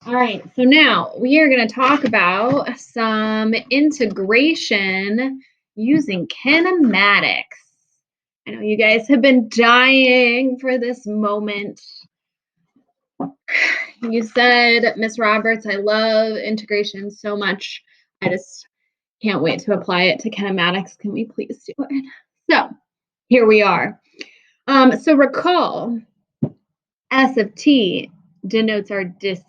All right, so now we are going to talk about some integration using kinematics. I know you guys have been dying for this moment. You said, Miss Roberts, I love integration so much. I just can't wait to apply it to kinematics. Can we please do it? So here we are. So recall, S of t denotes our displacement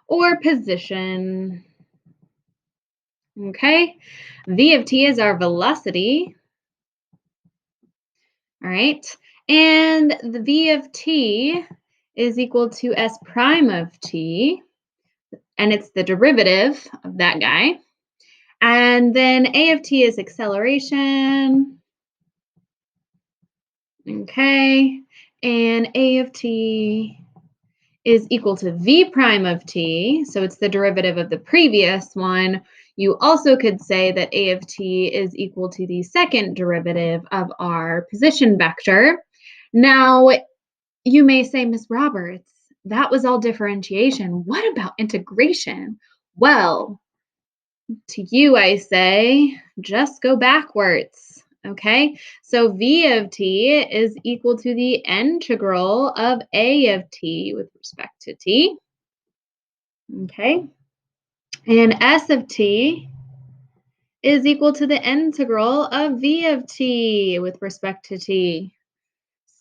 or position. Okay, v of t is our velocity. All right, and the v of t is equal to s prime of t, and it's the derivative of that guy. And then a of t is acceleration. Okay, and a of t is equal to v prime of t, so it's the derivative of the previous one. You also could say that a of t is equal to the second derivative of our position vector. Now, you may say, Ms. Roberts, that was all differentiation. What about integration? Well, to you, I say, just go backwards. Okay, so v of t is equal to the integral of a of t with respect to t. Okay, and s of t is equal to the integral of v of t with respect to t.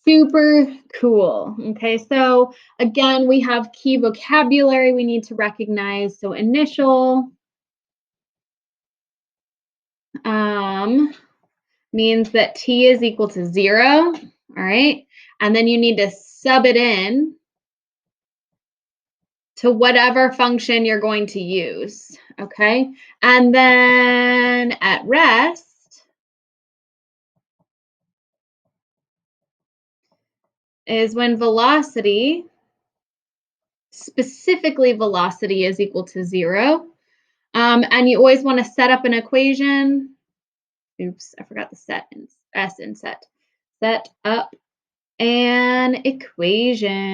Super cool. Okay, so again, we have key vocabulary we need to recognize. So initial means that t is equal to 0, all right? And then you need to sub it in to whatever function you're going to use, okay? And then at rest, is when velocity, specifically velocity, is equal to 0. And you always want to set up an equation. Oops, I forgot the S in set. Set up an equation.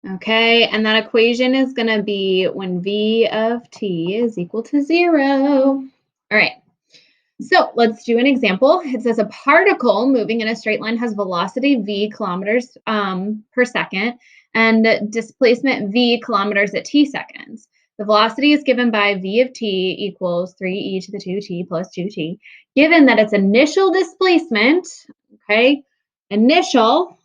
Okay, and that equation is going to be when v of t is equal to 0. All right, so let's do an example. It says a particle moving in a straight line has velocity v kilometers per second and displacement v kilometers at t seconds. The velocity is given by v of t equals 3e to the 2t plus 2t. Given that its initial displacement, okay, initial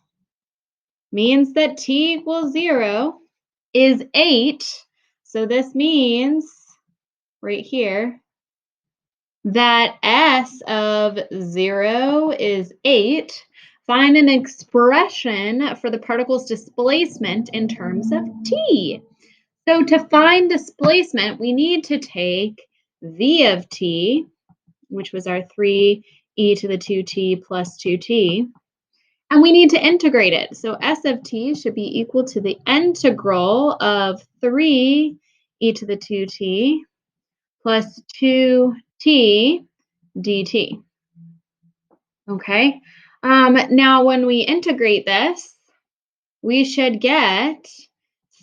means that t equals 0 is 8. So this means right here that s of 0 is 8. Find an expression for the particle's displacement in terms of t. So to find displacement, we need to take v of t, which was our 3e to the 2t plus 2t, and we need to integrate it. So s of t should be equal to the integral of 3e to the 2t plus 2t dt. Okay, now when we integrate this, we should get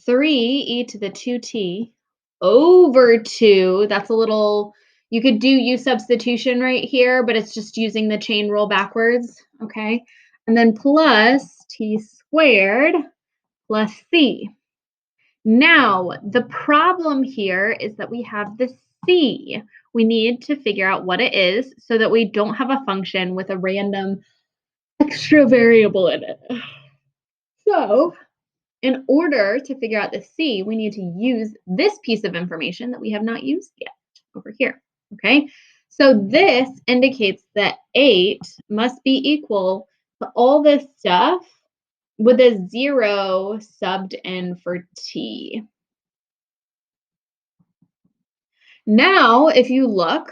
3e to the 2t over 2. That's a little, you could do u substitution right here, but it's just using the chain rule backwards, okay? And then plus t squared plus c. Now, the problem here is that we have the c. We need to figure out what it is so that we don't have a function with a random extra variable in it. So, in order to figure out the c, we need to use this piece of information that we have not used yet over here, okay? So this indicates that 8 must be equal to all this stuff with a 0 subbed in for t. Now, if you look,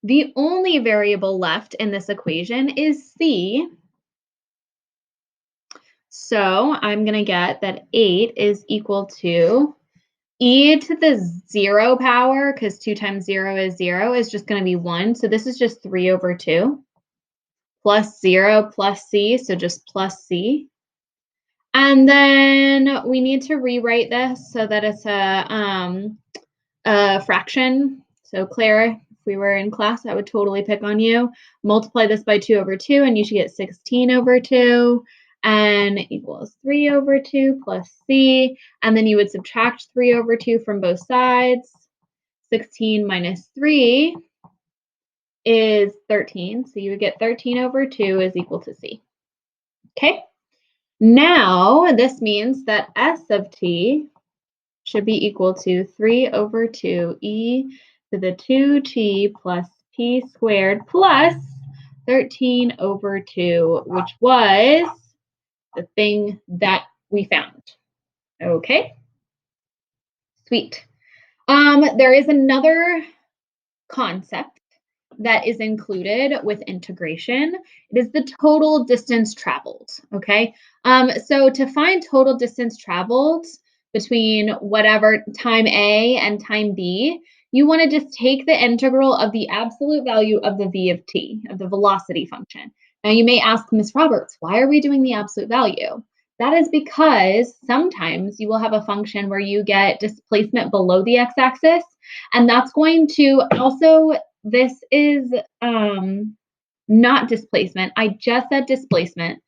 the only variable left in this equation is c. So I'm going to get that 8 is equal to e to the 0 power, because 2 times 0 is 0, is just going to be 1. So this is just 3 over 2 plus 0 plus c, so just plus c. And then we need to rewrite this so that it's a fraction. So Claire, if we were in class, I would totally pick on you. Multiply this by 2 over 2, and you should get 16 over 2, and equals 3 over 2 plus c. And then you would subtract 3 over 2 from both sides. 16 minus 3 is 13. So you would get 13 over 2 is equal to c. Okay. Now this means that s of t should be equal to 3 over 2 e to the 2t plus p squared plus 13 over 2, which was the thing that we found. Okay, sweet. There is another concept that is included with integration. It is the total distance traveled, okay? So to find total distance traveled between whatever time A and time B, you want to just take the integral of the absolute value of the v of t, of the velocity function. Now you may ask, Miss Roberts, why are we doing the absolute value? That is because sometimes you will have a function where you get displacement below the x-axis, and that's going to also, this is not displacement. I just said displacement.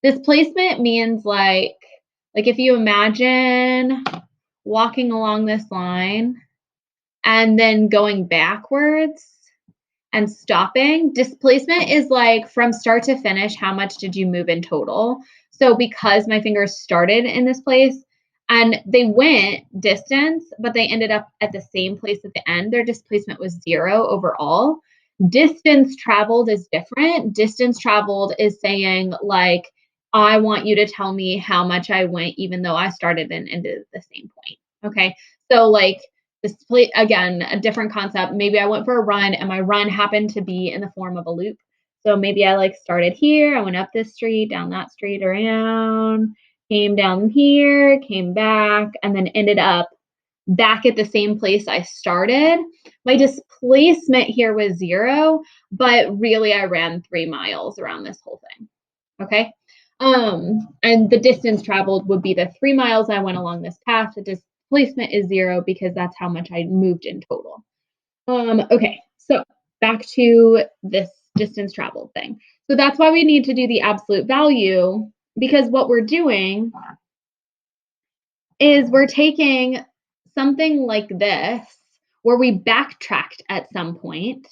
Displacement means like if you imagine walking along this line and then going backwards and stopping. Displacement is like from start to finish, how much did you move in total? So because my fingers started in this place and they went distance, but they ended up at the same place at the end, their displacement was 0 overall. Distance traveled is different. Distance traveled is saying like, I want you to tell me how much I went, even though I started and ended at the same point. Okay. So like, display, again, a different concept. Maybe I went for a run and my run happened to be in the form of a loop. So maybe I like started here, I went up this street, down that street, around, came down here, came back, and then ended up back at the same place I started. My displacement here was 0, but really I ran 3 miles around this whole thing. Okay. And the distance traveled would be the 3 miles I went along this path. The displacement is 0 because that's how much I moved in total. Okay, so back to this distance traveled thing. So that's why we need to do the absolute value, because what we're doing is we're taking something like this where we backtracked at some point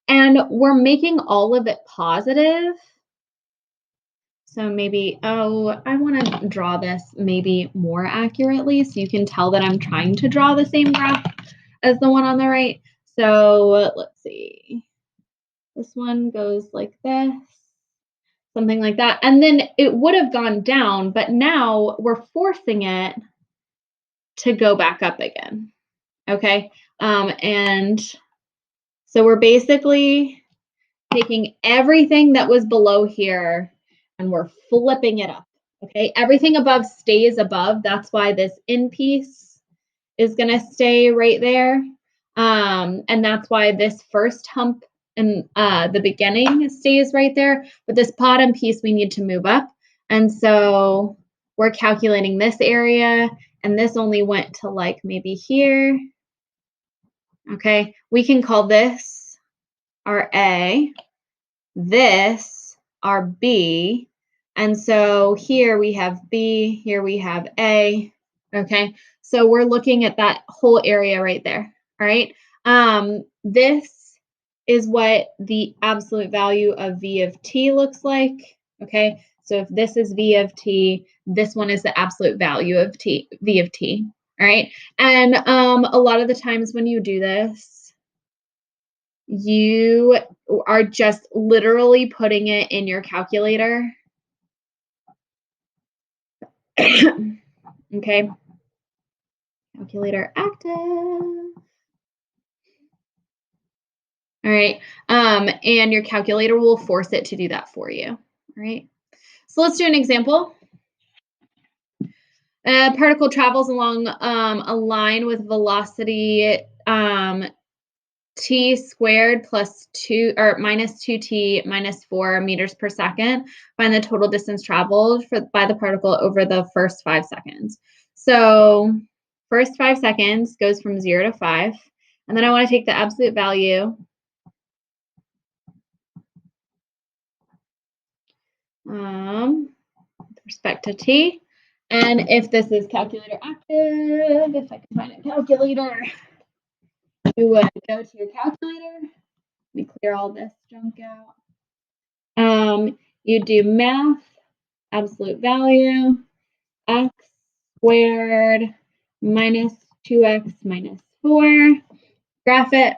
and we're making all of it positive. So maybe, oh, I want to draw this maybe more accurately so you can tell that I'm trying to draw the same graph as the one on the right. So let's see. This one goes like this, something like that. And then it would have gone down, but now we're forcing it to go back up again. Okay. And so we're basically taking everything that was below here and we're flipping it up. Okay, everything above stays above. That's why this in piece is going to stay right there. And that's why this first hump in the beginning stays right there. But this bottom piece we need to move up. And so we're calculating this area, and this only went to like maybe here. Okay, we can call this our A, this our B, and so here we have B, here we have A. Okay, so we're looking at that whole area right there. All right, this is what the absolute value of V of t looks like. Okay, so if this is V of t, this one is the absolute value of t, V of t. All right, and a lot of the times when you do this, you are just literally putting it in your calculator. Okay. Calculator active. All right. And your calculator will force it to do that for you. All right. So let's do an example. A particle travels along a line with velocity t squared plus 2 or minus 2t minus 4 meters per second. Find the total distance traveled by the particle over the first 5 seconds. So first 5 seconds goes from 0 to 5. And then I want to take the absolute value with respect to t. And if this is calculator active, if I can find a calculator, you would go to your calculator. Let me clear all this junk out. You do math, absolute value, x squared minus 2x minus 4, graph it.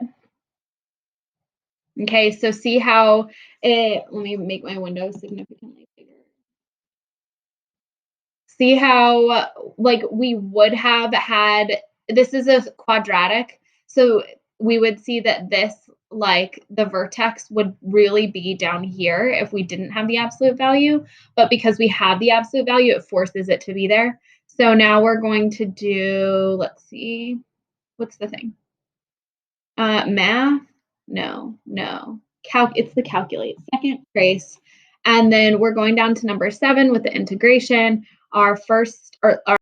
Okay, so see how let me make my window significantly bigger. See how like we would have had, this is a quadratic, so we would see that this, like the vertex would really be down here if we didn't have the absolute value, but because we have the absolute value, it forces it to be there. So now we're going to do, let's see, what's the thing? Math? No. It's the calculate, second trace. And then we're going down to number 7 with the integration. Our first, or our